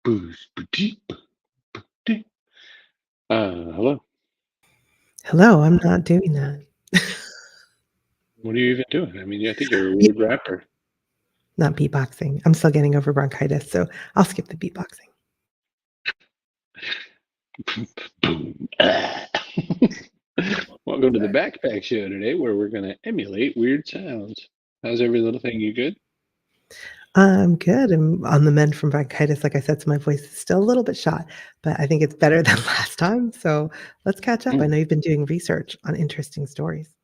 Booze, ba-dee, ba-dee. Hello. Hello, I'm not doing that. What are you even doing? I mean, I think you're a Yeah, weird rapper. not beatboxing. I'm still getting over bronchitis, so I'll skip the beatboxing. Boom. Welcome to the Backpack Show today, where we're going to emulate weird sounds. How's every little thing? You good? I'm good. I'm on the mend from bronchitis, like I said, so my voice is still a little bit shot, but I think it's better than last time. So let's catch up. I Mm. know you've been doing research on interesting stories.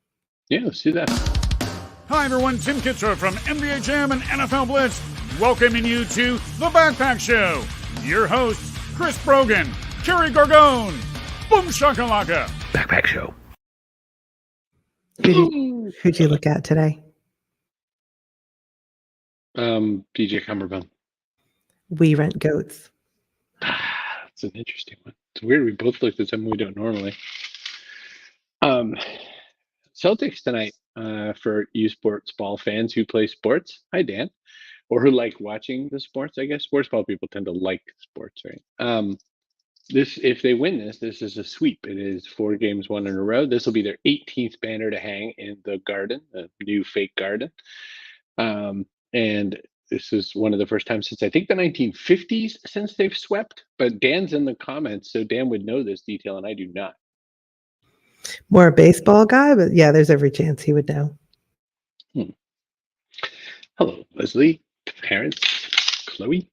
Yeah, let's do that. Hi everyone, Tim Kitzer from NBA Jam and NFL Blitz, welcoming you to The Backpack Show. Your hosts, Chris Brogan, Kerry Gorgone, Boom Shakalaka. Backpack Show. Who'd you look at today? DJ Cumberbund. We rent goats. That's an interesting one. It's weird. We both looked at something we don't normally. Celtics tonight for you sports ball fans who play sports. Hi, Dan. Or who like watching the sports, I guess. Sports ball people tend to like sports, right? This, if they win this is a sweep. It is 4 games won in a row. This will be their 18th banner to hang in the Garden, the new fake Garden. And this is one of the first times since I think the 1950s since they've swept. But Dan's in the comments, so Dan would know this detail, and I do not. More a baseball guy, but yeah, there's every chance he would know. Hello, Leslie, parents, Chloe.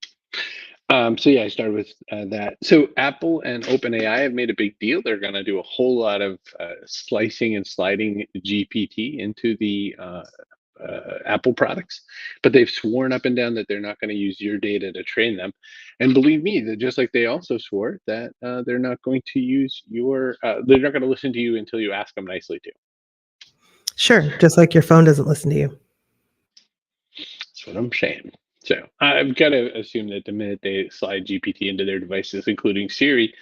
So yeah, I started with that. So Apple and OpenAI have made a big deal. They're going to do a whole lot of slicing and sliding GPT into the Apple products, but they've sworn up and down that they're not going to use your data to train them. And believe me, that just like they also swore that they're not going to use your, they're not going to listen to you until you ask them nicely to. Sure, just like your phone doesn't listen to you. That's what I'm saying. So I've got to assume that the minute they slide GPT into their devices, including Siri,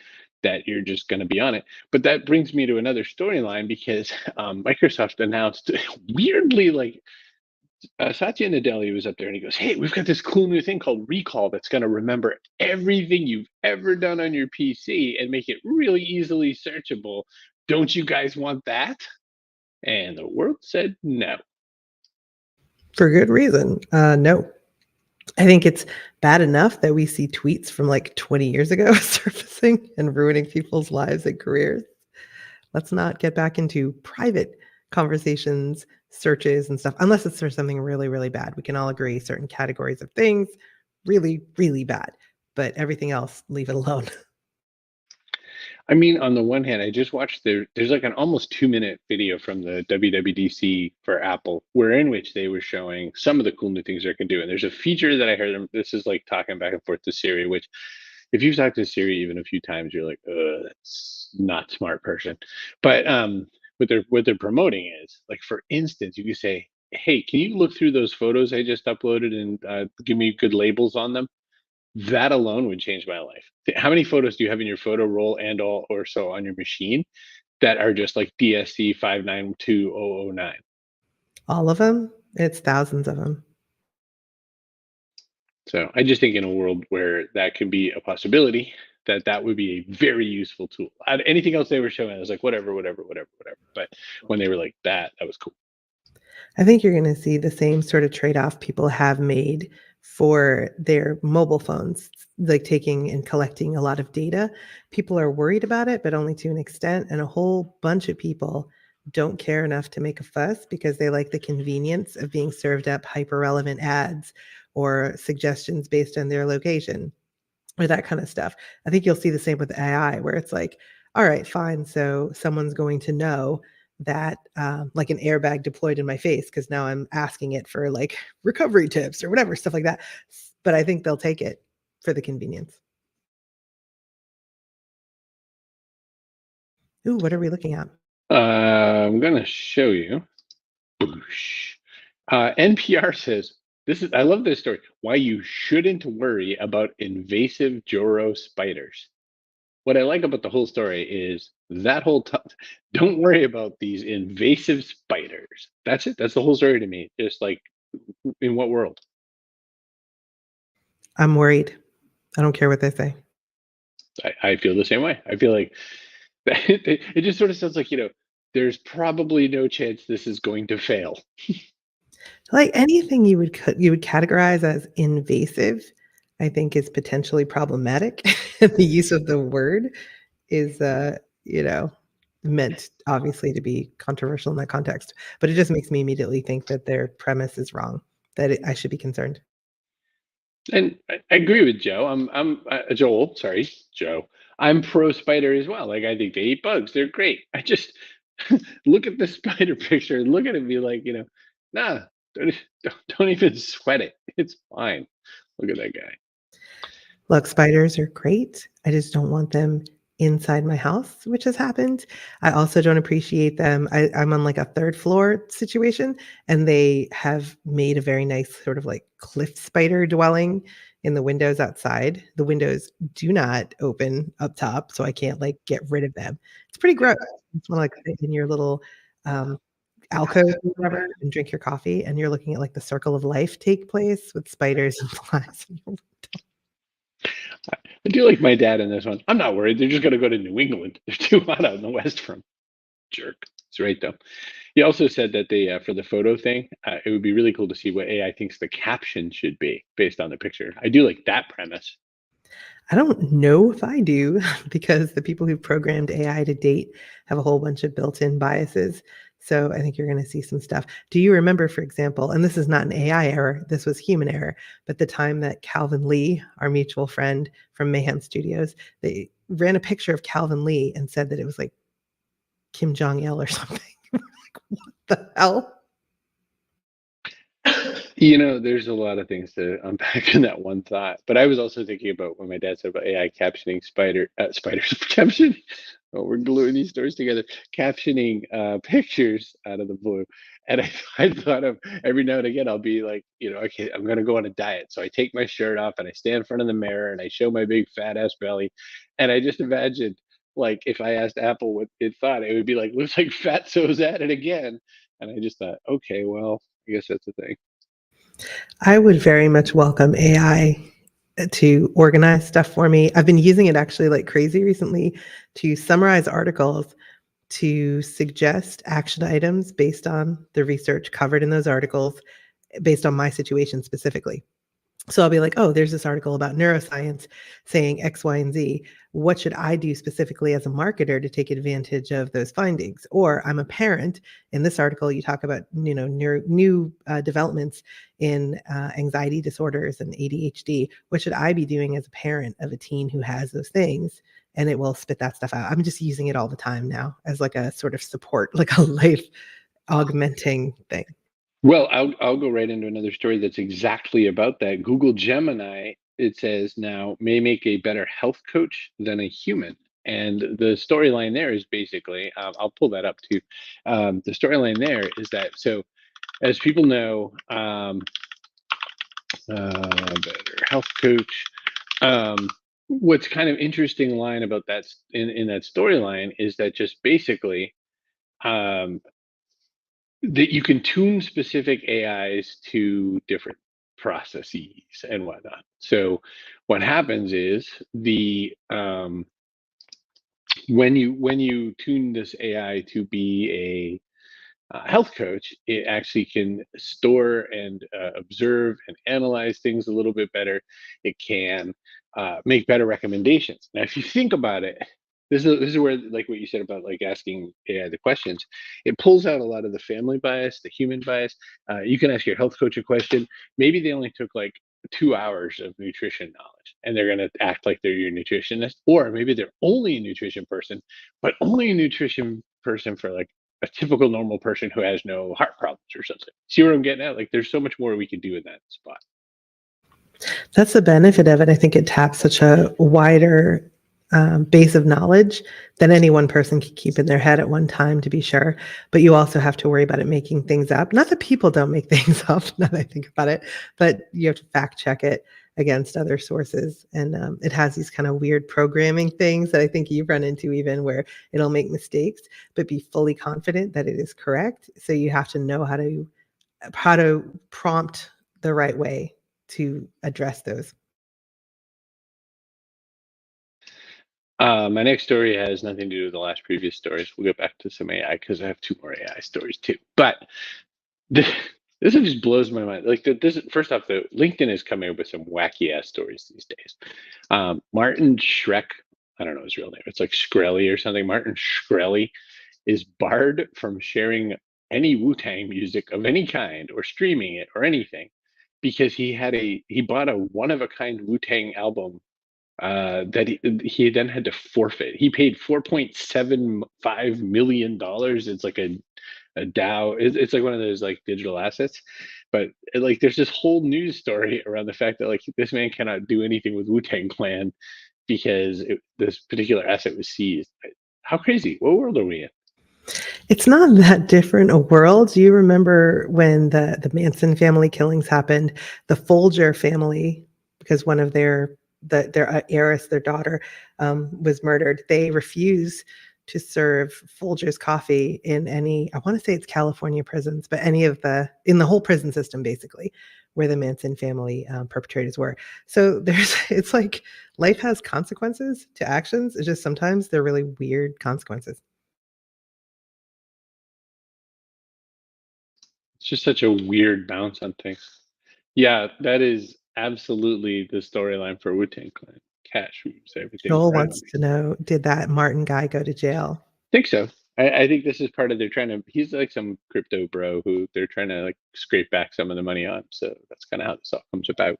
that you're just going to be on it. But that brings me to another storyline because Microsoft announced weirdly, like Satya Nadella was up there and he goes, "Hey, we've got this cool new thing called Recall that's going to remember everything you've ever done on your PC and make it really easily searchable. Don't you guys want that?" And the world said no. For good reason. No. I think it's bad enough that we see tweets from like 20 years ago surfacing and ruining people's lives and careers. Let's not get back into private conversations, searches, and stuff, unless it's for something really, really bad. We can all agree certain categories of things, really, really bad. But everything else, leave it alone. I mean, on the one hand, I just watched there's like an almost 2-minute video from the WWDC for Apple, where in which they were showing some of the cool new things they can do. And there's a feature that I heard them. This is like talking back and forth to Siri, which if you've talked to Siri even a few times, you're like, that's not smart person. But what they're promoting is like, for instance, you can say, "Hey, can you look through those photos I just uploaded and give me good labels on them?" That alone would change my life. How many photos do you have in your photo roll and all or so on your machine that are just like DSC 592009? All of them? It's thousands of them. So I just think in a world where that could be a possibility, that would be a very useful tool. Anything else they were showing, I was like, whatever. But when they were like that was cool. I think you're going to see the same sort of trade-off people have made for their mobile phones, like taking and collecting a lot of data. People are worried about it, but only to an extent. And a whole bunch of people don't care enough to make a fuss because they like the convenience of being served up hyper-relevant ads or suggestions based on their location or that kind of stuff. I think you'll see the same with AI, where it's like, all right, fine. So someone's going to know that like an airbag deployed in my face because now I'm asking it for like recovery tips or whatever, stuff like that. But I think they'll take it for the convenience. Ooh, what are we looking at? I'm gonna show you. NPR says I love this story. Why you shouldn't worry about invasive Joro spiders. What I like about the whole story is that don't worry about these invasive spiders. That's it. That's the whole story to me. Just like, in what world? I'm worried. I don't care what they say. I feel the same way. I feel like it just sort of sounds like, there's probably no chance this is going to fail. Like anything you would categorize as invasive, I think is potentially problematic. The use of the word is, you know, meant obviously to be controversial in that context, but it just makes me immediately think that their premise is wrong, that I should be concerned. And I agree with Joe. I'm Joel. Sorry, Joe. I'm pro spider as well. Like I think they eat bugs. They're great. I just look at the spider picture and look at it and be like, nah, don't even sweat it. It's fine. Look at that guy. Look, spiders are great. I just don't want them inside my house, which has happened. I also don't appreciate them. I'm on like a third floor situation, and they have made a very nice sort of like cliff spider dwelling in the windows outside. The windows do not open up top, so I can't like get rid of them. It's pretty gross. It's want to like sit in your little um, alcove or whatever and drink your coffee, and you're looking at like the circle of life take place with spiders and flies. I do like my dad in this one. I'm not worried. They're just going to go to New England. They're too hot out in the West for 'em. Jerk. It's right though. He also said that they for the photo thing, it would be really cool to see what AI thinks the caption should be based on the picture. I do like that premise. I don't know if I do because the people who programmed AI to date have a whole bunch of built-in biases. So I think you're going to see some stuff. Do you remember, for example, and this is not an AI error, this was human error, but the time that Calvin Lee, our mutual friend from Mayhem Studios, they ran a picture of Calvin Lee and said that it was like Kim Jong-il or something. Like, what the hell? There's a lot of things to unpack in that one thought. But I was also thinking about when my dad said about AI captioning spiders captioning. Oh, we're gluing these stories together. Captioning pictures out of the blue, and I thought of every now and again I'll be like, okay, I'm gonna go on a diet, so I take my shirt off and I stand in front of the mirror and I show my big fat ass belly, and I just imagined like if I asked Apple what it thought, it would be like looks like Fatso's at it again, and I just thought, okay, well, I guess that's the thing. I would very much welcome AI to organize stuff for me. I've been using it actually like crazy recently to summarize articles, to suggest action items based on the research covered in those articles, based on my situation specifically. So I'll be like, oh, there's this article about neuroscience saying X, Y, and Z. What should I do specifically as a marketer to take advantage of those findings? Or I'm a parent. In this article, you talk about new developments in anxiety disorders and ADHD. What should I be doing as a parent of a teen who has those things? And it will spit that stuff out. I'm just using it all the time now as like a sort of support, like a life augmenting thing. Well, I'll go right into another story that's exactly about that. Google Gemini, it says now, may make a better health coach than a human. And the storyline there is basically, I'll pull that up too. The storyline there is that, so as people know, better health coach. What's kind of interesting line about that in that storyline is that just basically, um, that you can tune specific AIs to different processes and whatnot. So what happens is the when you tune this AI to be a health coach, it actually can store and observe and analyze things a little bit better. It can make better recommendations. Now, if you think about it, this is where like what you said about like asking AI the questions, it pulls out a lot of the family bias, the human bias. You can ask your health coach a question. Maybe they only took like 2 hours of nutrition knowledge and they're going to act like they're your nutritionist, or maybe they're only a nutrition person, but only a nutrition person for like a typical normal person who has no heart problems or something. See what I'm getting at? Like there's so much more we could do in that spot. That's the benefit of it. I think it taps such a wider base of knowledge that any one person can keep in their head at one time, to be sure. But you also have to worry about it making things up. Not that people don't make things up, now that I think about it, but you have to fact check it against other sources. And it has these kind of weird programming things that I think you've run into even where it'll make mistakes, but be fully confident that it is correct. So you have to know how to prompt the right way to address those. My next story has nothing to do with the last previous stories. We'll get back to some AI because I have 2 more AI stories too. But this one just blows my mind. Like this, first off, the LinkedIn is coming up with some wacky ass stories these days. Martin Shrek, I don't know his real name. It's like Shkreli or something. Martin Shkreli is barred from sharing any Wu-Tang music of any kind or streaming it or anything because he bought a one of a kind Wu-Tang album that he then had to forfeit. He paid $4.75 million. It's like a DAO. It's like one of those like digital assets, but like there's this whole news story around the fact that like this man cannot do anything with Wu-Tang Clan because this particular asset was seized. How crazy! What world are we in? It's not that different a world. Do you remember when the Manson family killings happened? The Folger family, because one of their heiress, their daughter, was murdered. They refused to serve Folgers coffee in any, I want to say it's California prisons, but any of in the whole prison system, basically, where the Manson family perpetrators were. So it's like life has consequences to actions. It's just sometimes they're really weird consequences. It's just such a weird bounce on things. Yeah, that is absolutely the storyline for Wu-Tang Clan. Cash rules everything. Joel Right? wants to know, did that Martin guy go to jail? I think so. I think this is part of he's like some crypto bro who they're trying to like scrape back some of the money on. So that's kind of how this all comes about.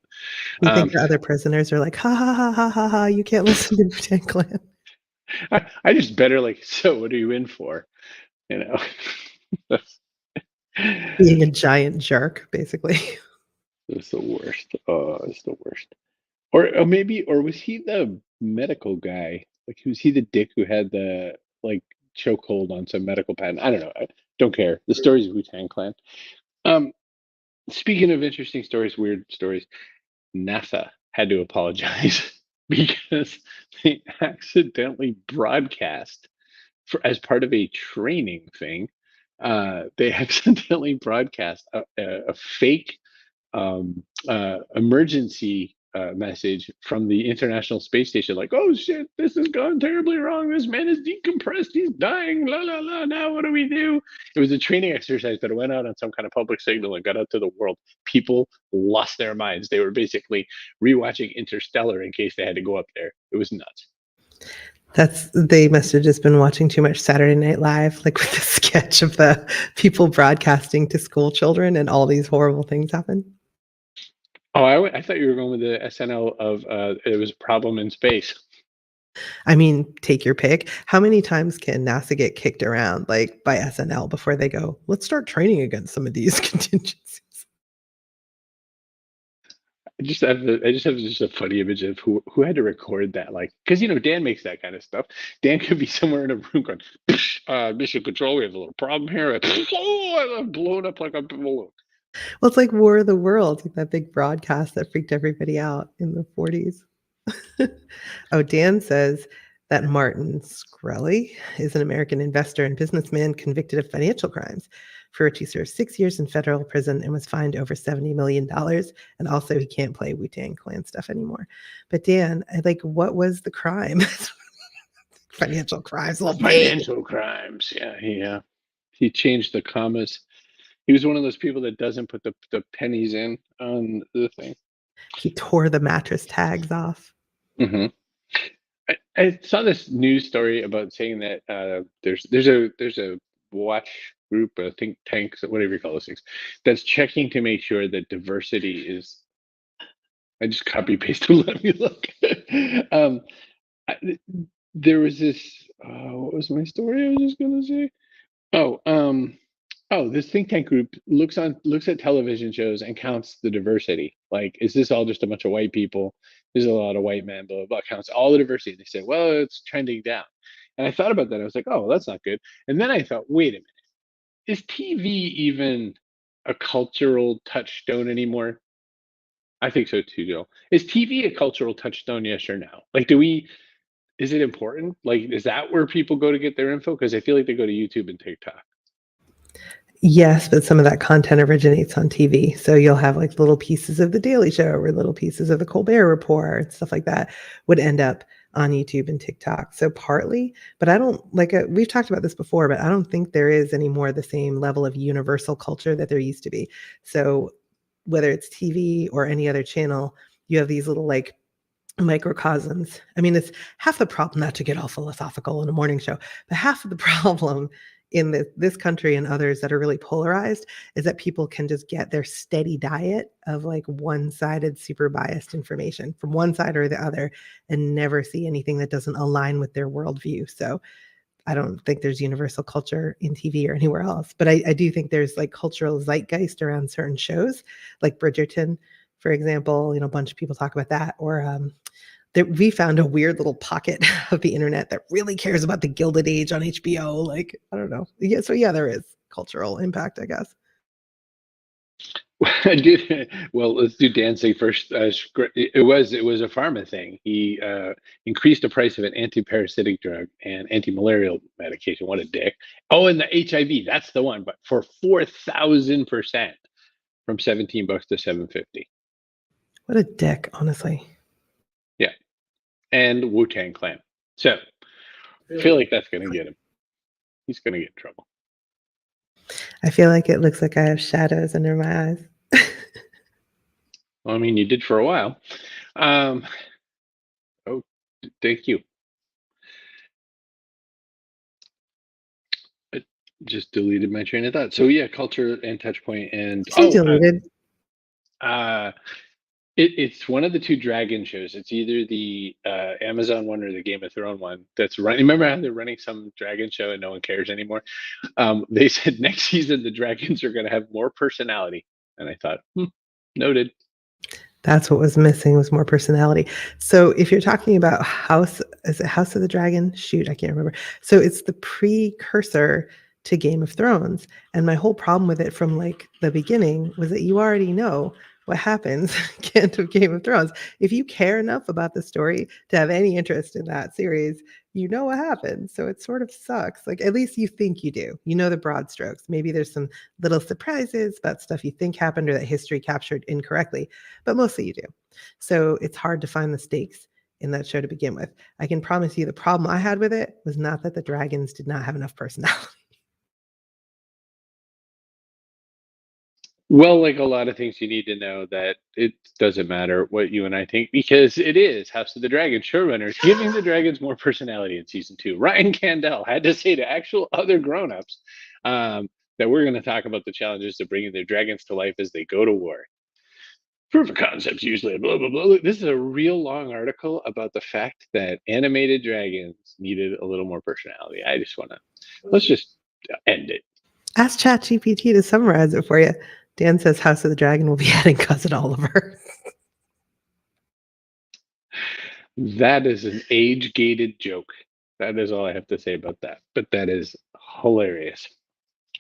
You think the other prisoners are like, ha ha ha ha ha ha, you can't listen to Wu-Tang Clan? I just better like, so what are you in for? You know, Being a giant jerk, basically. it's the worst. Oh, it's the worst. Or was he the medical guy? Like, was he the dick who had the like chokehold on some medical patent? I don't know. I don't care. The story's Wu-Tang Clan. Um, Speaking of interesting stories, weird stories, NASA had to apologize because they accidentally broadcast as part of a training thing. They accidentally broadcast a fake emergency message from the International Space Station, like, "Oh shit, this has gone terribly wrong. This man is decompressed. He's dying. La la la. Now what do we do?" It was a training exercise that went out on some kind of public signal and got out to the world. People lost their minds. They were basically rewatching Interstellar in case they had to go up there. It was nuts. They must have just been watching too much Saturday Night Live, like with the sketch of the people broadcasting to school children and all these horrible things happen. Oh, I thought you were going with the SNL of it was a problem in space. I mean, take your pick. How many times can NASA get kicked around like by SNL before they go, let's start training against some of these contingencies? I just have just a funny image of who had to record that, like, because Dan makes that kind of stuff. Dan could be somewhere in a room going, "Mission Control, we have a little problem here." Oh, I'm blown up like a balloon. Well, it's like War of the Worlds, like that big broadcast that freaked everybody out in the 40s. Oh, Dan says that Martin Shkreli is an American investor and businessman convicted of financial crimes, for which he served 6 years in federal prison and was fined over $70 million. And also he can't play Wu-Tang Clan stuff anymore. But Dan, what was the crime? Financial crimes. Financial crimes. Yeah, he changed the commas. He was one of those people that doesn't put the pennies in on the thing. He tore the mattress tags off. Mm-hmm. I saw this news story about saying that there's a watch group, a think tank, whatever you call those things, that's checking to make sure that diversity is. I just copy pasted. Let me look. There was this. What was my story? I was just gonna say. This think tank group looks at television shows and counts the diversity. Like, is this all just a bunch of white people? There's a lot of white men, blah, blah, blah. Counts all the diversity. They said, well, it's trending down. And I thought about that. I was like, oh, that's not good. And then I thought, wait a minute. Is TV even a cultural touchstone anymore? I think so too, Joe. Is TV a cultural touchstone, yes or no? Like, is it important? Like, is that where people go to get their info? Because I feel like they go to YouTube and TikTok. Yes, but some of that content originates on TV. So you'll have like little pieces of The Daily Show or little pieces of The Colbert Report, stuff like that would end up on YouTube and TikTok. So partly, but I don't like we've talked about this before, but I don't think there is anymore the same level of universal culture that there used to be. So whether it's TV or any other channel, you have these little like microcosms. I mean, it's half the problem, not to get all philosophical in a morning show, but half of the problem in this country and others that are really polarized is that people can just get their steady diet of like one-sided, super biased information from one side or the other and never see anything that doesn't align with their worldview. So I don't think there's universal culture in TV or anywhere else, but I do think there's like cultural zeitgeist around certain shows, like Bridgerton, for example. A bunch of people talk about that, or we found a weird little pocket of the internet that really cares about the Gilded Age on HBO. Like, I don't know. Yeah, so yeah, there is cultural impact, I guess. Well, let's do dancing first. It was a pharma thing. He increased the price of an anti-parasitic drug and anti-malarial medication. What a dick! Oh, and the HIV, that's the one, but for 4,000%, from $17 to $7.50. What a dick, honestly. Yeah, and Wu-Tang Clan. So I feel like that's gonna get him. He's gonna get in trouble. I feel like it looks like I have shadows under my eyes. Well, I mean, you did for a while. Oh, thank you. I just deleted my train of thought. So yeah, culture and touch point, and Deleted. It's one of the two dragon shows. It's either the Amazon one or the Game of Thrones one that's running. Remember how they're running some dragon show and no one cares anymore? They said next season the dragons are going to have more personality, and I thought, noted. That's what was missing, was more personality. So if you're talking about is it House of the Dragon? Shoot, I can't remember. So it's the precursor to Game of Thrones. And my whole problem with it from like the beginning was that you already know what happens at the end of Game of Thrones. If you care enough about the story to have any interest in that series, you know what happens. So it sort of sucks. Like, at least you think you do. You know the broad strokes. Maybe there's some little surprises about stuff you think happened or that history captured incorrectly, but mostly you do. So it's hard to find the stakes in that show to begin with. I can promise you the problem I had with it was not that the dragons did not have enough personality. Well, like a lot of things, you need to know that it doesn't matter what you and I think, because it is House of the Dragon showrunners giving the dragons more personality in season 2. Ryan Candell had to say to actual other grown-ups that we're going to talk about the challenges of bringing their dragons to life as they go to war. Proof of concepts usually blah, blah, blah. This is a real long article about the fact that animated dragons needed a little more personality. I just want to, let's just end it. Ask ChatGPT to summarize it for you. Dan says House of the Dragon will be adding Cousin Oliver. That is an age-gated joke. That is all I have to say about that. But that is hilarious.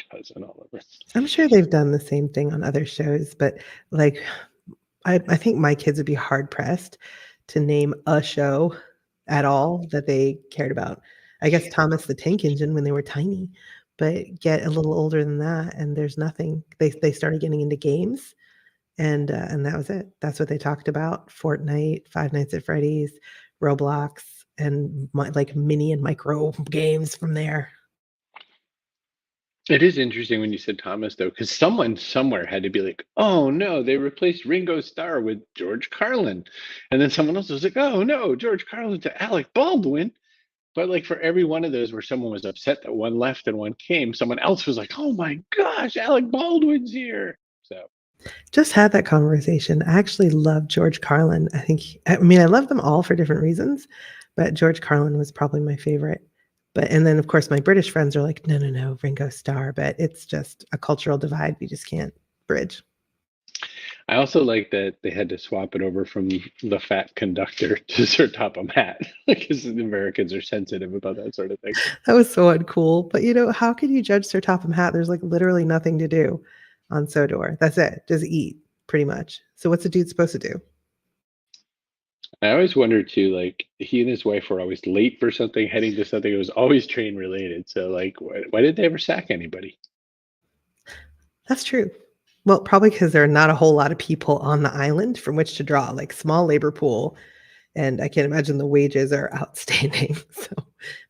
Cousin Oliver. I'm sure they've done the same thing on other shows, but like, I think my kids would be hard-pressed to name a show at all that they cared about. I guess Thomas the Tank Engine when they were tiny, but get a little older than that, and there's nothing. They started getting into games, and that was it. That's what they talked about: Fortnite, Five Nights at Freddy's, Roblox, and like mini and micro games from there. It is interesting when you said Thomas, though, because someone somewhere had to be like, "Oh no, they replaced Ringo Starr with George Carlin," and then someone else was like, "Oh no, George Carlin to Alec Baldwin." But like for every one of those where someone was upset that one left and one came, someone else was like, "Oh my gosh, Alec Baldwin's here." So just had that conversation. I actually love George Carlin. I love them all for different reasons, but George Carlin was probably my favorite. And then of course my British friends are like, no, Ringo Starr, but it's just a cultural divide we just can't bridge. I also like that they had to swap it over from the fat conductor to Sir Topham Hatt, because the Americans are sensitive about that sort of thing. That was so uncool. But how can you judge Sir Topham Hatt? There's like literally nothing to do on Sodor. That's it. Just eat, pretty much. So what's a dude supposed to do? I always wondered too, like he and his wife were always late for something, heading to something. It was always train related. So like, why did they ever sack anybody? That's true. Well, probably because there are not a whole lot of people on the island from which to draw, like small labor pool. And I can't imagine the wages are outstanding. So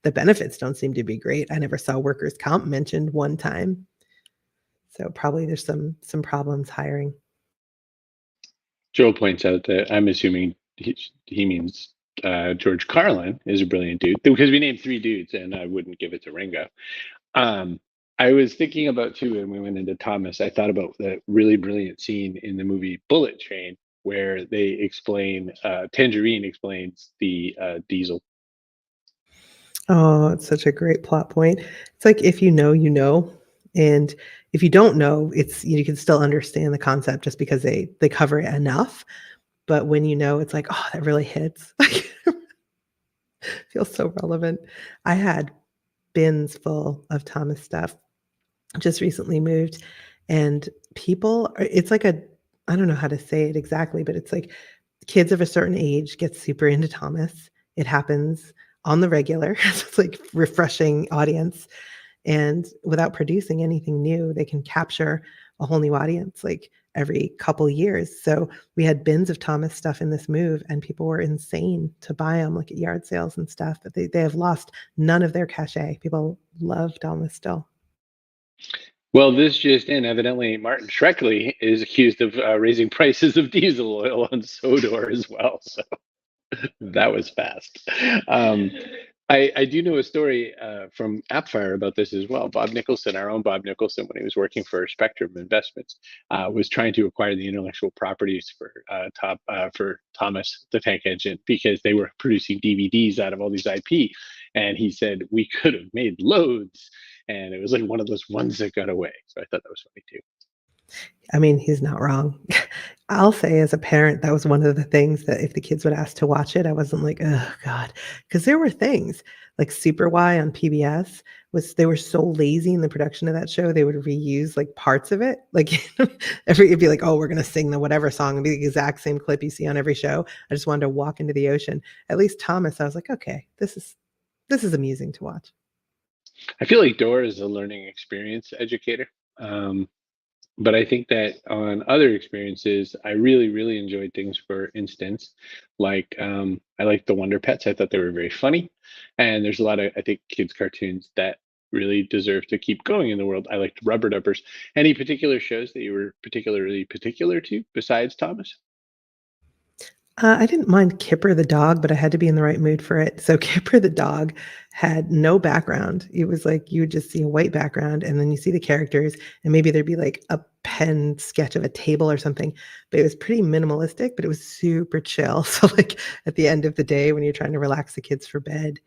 the benefits don't seem to be great. I never saw workers' comp mentioned one time. So probably there's some problems hiring. Joel points out that I'm assuming he means George Carlin is a brilliant dude because we named 3 dudes and I wouldn't give it to Ringo. Um, I was thinking about too when we went into Thomas. I thought about the really brilliant scene in the movie Bullet Train where they explain Tangerine explains the diesel. Oh, it's such a great plot point. It's like if you know, you know, and if you don't know, it's you can still understand the concept just because they cover it enough. But when you know, it's like, oh, that really hits. Like, feels so relevant. I had bins full of Thomas stuff. Just recently moved, and it's like I don't know how to say it exactly, but it's like kids of a certain age get super into Thomas. It happens on the regular. So it's like refreshing audience. And without producing anything new, they can capture a whole new audience like every couple years. So we had bins of Thomas stuff in this move, and people were insane to buy them like at yard sales and stuff. But they have lost none of their cachet. People love Thomas still. Well, this just in, evidently Martin Shkreli is accused of raising prices of diesel oil on Sodor as well. So that was fast. I do know a story from Appfire about this as well. Bob Nicholson, our own Bob Nicholson, when he was working for Spectrum Investments, was trying to acquire the intellectual properties for Thomas the Tank Engine because they were producing DVDs out of all these IP. And he said, we could have made loads. And it was like one of those ones that got away. So I thought that was funny too. I mean, he's not wrong. I'll say as a parent, that was one of the things that if the kids would ask to watch it, I wasn't like, oh God. Because there were things like Super Y on PBS they were so lazy in the production of that show, they would reuse like parts of it. Like it'd be like, oh, we're gonna sing the whatever song and be the exact same clip you see on every show. I just wanted to walk into the ocean. At least Thomas, I was like, okay, this is amusing to watch. I feel like Dora is a learning experience educator. But I think that on other experiences, I really, really enjoyed things. For instance, like I liked the Wonder Pets. I thought they were very funny, and there's a lot of I think kids cartoons that really deserve to keep going in the world. I liked Rubber Dubbers. Any particular shows that you were particularly particular to besides Thomas? I didn't mind Kipper the dog, but I had to be in the right mood for it. So Kipper the dog had no background. It was like you would just see a white background and then you see the characters and maybe there'd be like a pen sketch of a table or something. But it was pretty minimalistic, but it was super chill. So like at the end of the day when you're trying to relax the kids for bed,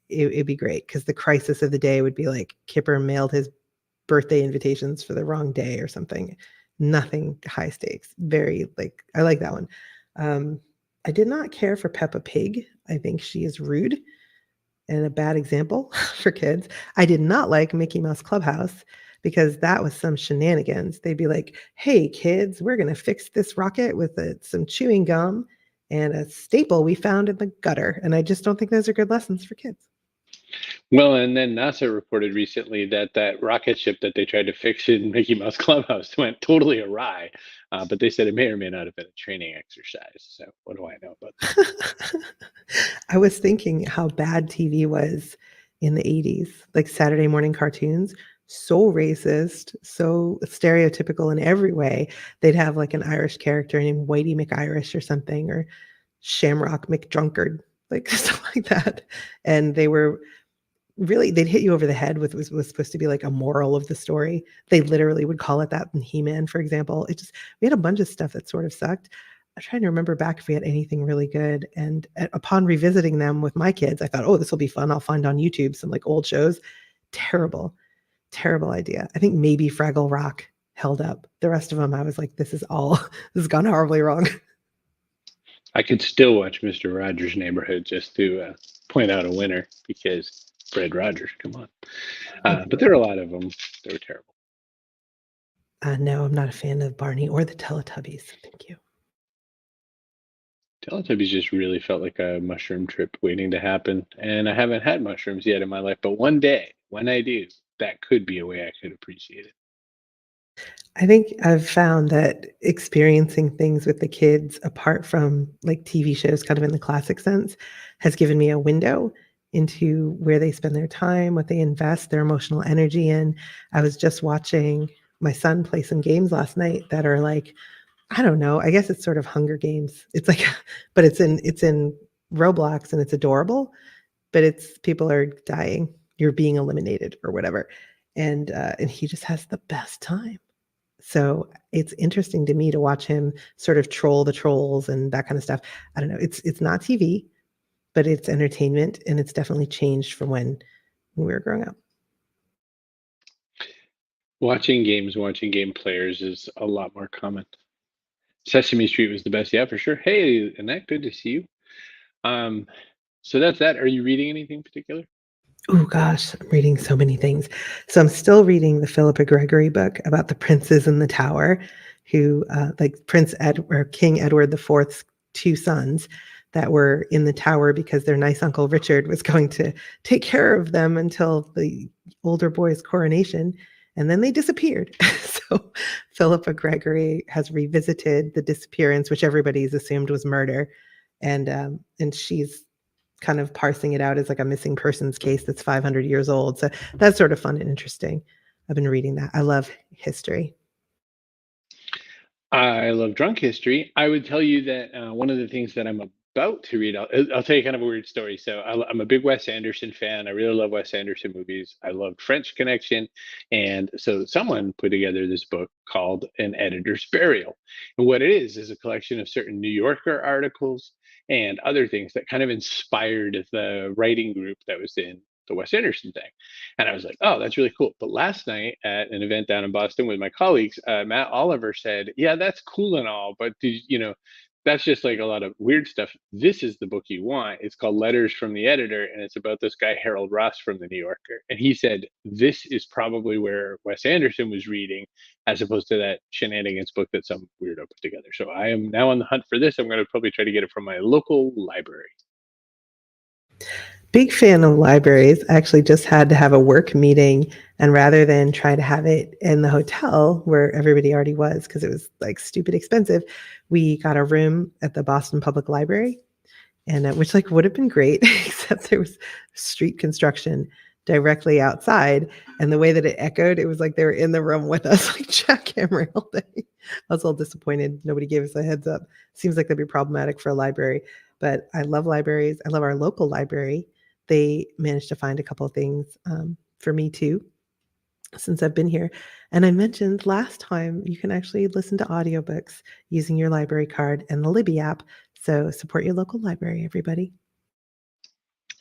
it'd be great because the crisis of the day would be like Kipper mailed his birthday invitations for the wrong day or something. Nothing high stakes. Very like I like that one. I did not care for Peppa Pig. I think she is rude and a bad example for kids. I did not like Mickey Mouse Clubhouse because that was some shenanigans. They'd be like, hey, kids, we're going to fix this rocket with some chewing gum and a staple we found in the gutter. And I just don't think those are good lessons for kids. Well, and then NASA reported recently that that rocket ship that they tried to fix in Mickey Mouse Clubhouse went totally awry. But they said it may or may not have been a training exercise. So what do I know about that? I was thinking how bad TV was in the 80s, like Saturday morning cartoons, so racist, so stereotypical in every way. They'd have like an Irish character named Whitey McIrish or something, or Shamrock McDrunkard, like stuff like that. And they were really, they'd hit you over the head with was supposed to be like a moral of the story. They literally would call it that in He-Man, for example. We had a bunch of stuff that sort of sucked. I'm trying to remember back if we had anything really good. And upon revisiting them with my kids, I thought, oh, this will be fun. I'll find on YouTube some like old shows. Terrible, terrible idea. I think maybe Fraggle Rock held up. The rest of them, I was like, this has gone horribly wrong. I could still watch Mr. Rogers' Neighborhood just to point out a winner because Fred Rogers, come on. But there are a lot of them. They were terrible. No, I'm not a fan of Barney or the Teletubbies. Thank you. Teletubbies just really felt like a mushroom trip waiting to happen. And I haven't had mushrooms yet in my life, but one day, when I do, that could be a way I could appreciate it. I think I've found that experiencing things with the kids apart from like TV shows, kind of in the classic sense, has given me a window into where they spend their time, what they invest their emotional energy in. I was just watching my son play some games last night that are like, I don't know, I guess it's sort of Hunger Games. It's like, but it's in Roblox and it's adorable, but it's people are dying, you're being eliminated or whatever. And he just has the best time. So it's interesting to me to watch him sort of troll the trolls and that kind of stuff. I don't know. It's not TV, but it's entertainment, and it's definitely changed from when we were growing up. Watching games, watching game players is a lot more common. Sesame Street was the best, yeah, for sure. Hey, Annette, good to see you. Um, so that's that. Are you reading anything particular? Oh gosh, I'm reading so many things. So I'm still reading the Philippa Gregory book about the princes in the tower, who like Prince Ed or King Edward the Fourth's two sons that were in the tower because their nice Uncle Richard was going to take care of them until the older boy's coronation, and then they disappeared. So Philippa Gregory has revisited the disappearance, which everybody's assumed was murder, and she's kind of parsing it out as like a missing persons case that's 500 years old. So that's sort of fun and interesting. I've been reading that. I love history. I love drunk history. I would tell you that one of the things that I'm about to read, I'll tell you kind of a weird story. So I'm a big Wes Anderson fan. I really love Wes Anderson movies. I loved French Connection. And so someone put together this book called An Editor's Burial. And what it is a collection of certain New Yorker articles and other things that kind of inspired the writing group that was in the Wes Anderson thing. And I was like, oh, that's really cool. But last night at an event down in Boston with my colleagues, Matt Oliver said, yeah, that's cool and all, but that's just like a lot of weird stuff. This is the book you want. It's called Letters from the Editor, and it's about this guy, Harold Ross from the New Yorker. And he said, this is probably where Wes Anderson was reading, as opposed to that shenanigans book that some weirdo put together. So I am now on the hunt for this. I'm going to probably try to get it from my local library. Big fan of libraries. I actually just had to have a work meeting, and rather than try to have it in the hotel where everybody already was, because it was like stupid expensive, we got a room at the Boston Public Library, and which like would have been great, except there was street construction directly outside, and the way that it echoed, it was like they were in the room with us, like jackhammering all day. I was a little disappointed. Nobody gave us a heads up. Seems like that'd be problematic for a library, but I love libraries. I love our local library. They managed to find a couple of things for me too since I've been here. And I mentioned last time you can actually listen to audiobooks using your library card and the Libby app. So support your local library, everybody.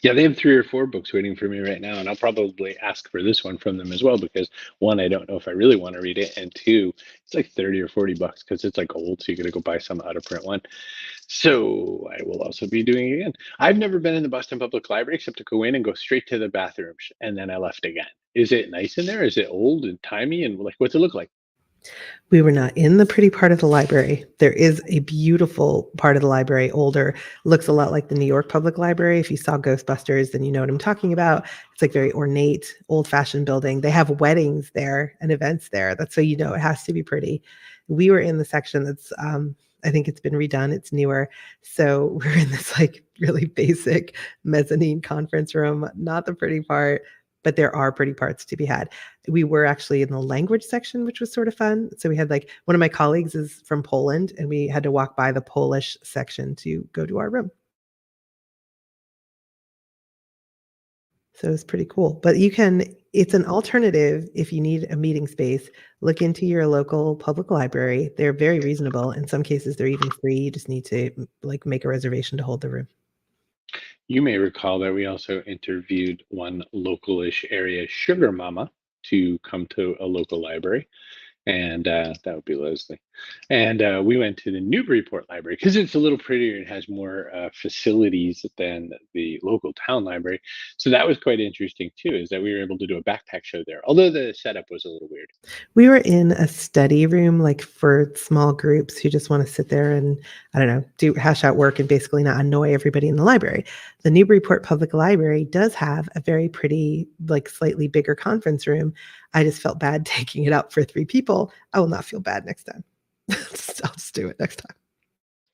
Yeah, they have 3 or 4 books waiting for me right now, and I'll probably ask for this one from them as well because one, I don't know if I really want to read it, and two, it's like 30 or 40 bucks because it's like old, so you gotta go buy some out of print one. So I will also be doing it again. I've never been in the Boston Public Library except to go in and go straight to the bathrooms, and then I left again. Is it nice in there? Is it old and timey? And like, what's it look like? We were not in the pretty part of the library. There is a beautiful part of the library, older, looks a lot like the New York Public Library. If you saw Ghostbusters, then you know what I'm talking about. It's like very ornate, old-fashioned building. They have weddings there and events there. That's so you know it has to be pretty. We were in the section that's I think it's been redone. It's newer. So we're in this like really basic mezzanine conference room, not the pretty part, but there are pretty parts to be had. We were actually in the language section, which was sort of fun. So we had like one of my colleagues is from Poland, and we had to walk by the Polish section to go to our room. So it's pretty cool. But it's an alternative if you need a meeting space. Look into your local public library. They're very reasonable. In some cases, they're even free. You just need to like make a reservation to hold the room. You may recall that we also interviewed one localish area sugar mama to come to a local library, and that would be Leslie. And we went to the Newburyport Library because it's a little prettier. It has more facilities than the local town library. So that was quite interesting too, is that we were able to do a backpack show there, although the setup was a little weird. We were in a study room, like for small groups who just want to sit there and, I don't know, do hash out work and basically not annoy everybody in the library. The Newburyport Public Library does have a very pretty, like slightly bigger conference room. I just felt bad taking it up for 3 people. I will not feel bad next time. I'll just do it next time.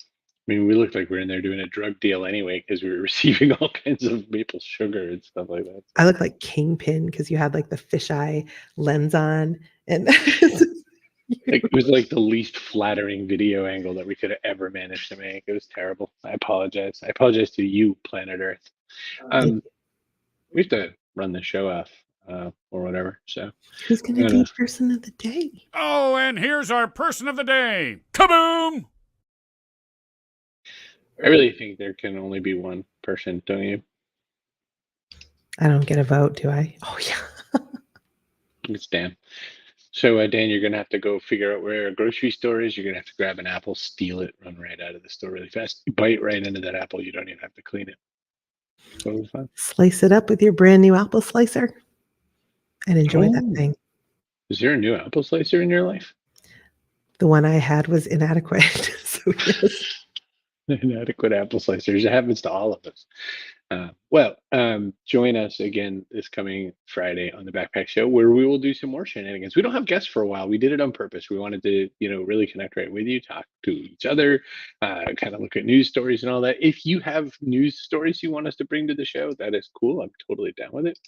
I mean, we looked like we were in there doing a drug deal anyway because we were receiving all kinds of maple sugar and stuff like that. I look like Kingpin because you had like the fisheye lens on, and It was like the least flattering video angle that we could have ever managed to make. It was terrible. I apologize. I apologize to you, Planet Earth. We have to run the show off or whatever. So who's going to be person of the day? Oh, and here's our person of the day. Kaboom! I really think there can only be one person, don't you? I don't get a vote, do I? Oh, yeah. It's Dan. So, Dan, you're going to have to go figure out where a grocery store is. You're going to have to grab an apple, steal it, run right out of the store really fast. You bite right into that apple. You don't even have to clean it. Totally fun. Slice it up with your brand new apple slicer and enjoy that thing. Is there a new apple slicer in your life? The one I had was inadequate. So yes. Inadequate apple slicers. It happens to all of us. Join us again this coming Friday on the Backpack Show, where we will do some more shenanigans. We don't have guests for a while. We did it on purpose. We wanted to, really connect right with you, talk to each other, kind of look at news stories and all that. If you have news stories you want us to bring to the show, that is cool. I'm totally down with it.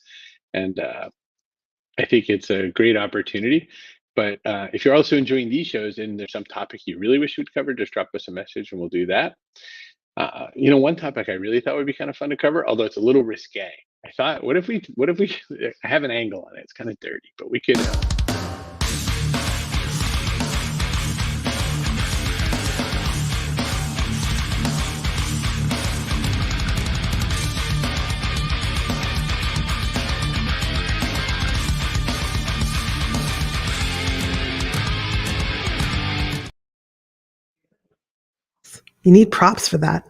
And I think it's a great opportunity. But if you're also enjoying these shows and there's some topic you really wish we'd cover, just drop us a message and we'll do that. One topic I really thought would be kind of fun to cover, although it's a little risque. I thought, what if we I have an angle on it. It's kind of dirty, but we could. You need props for that.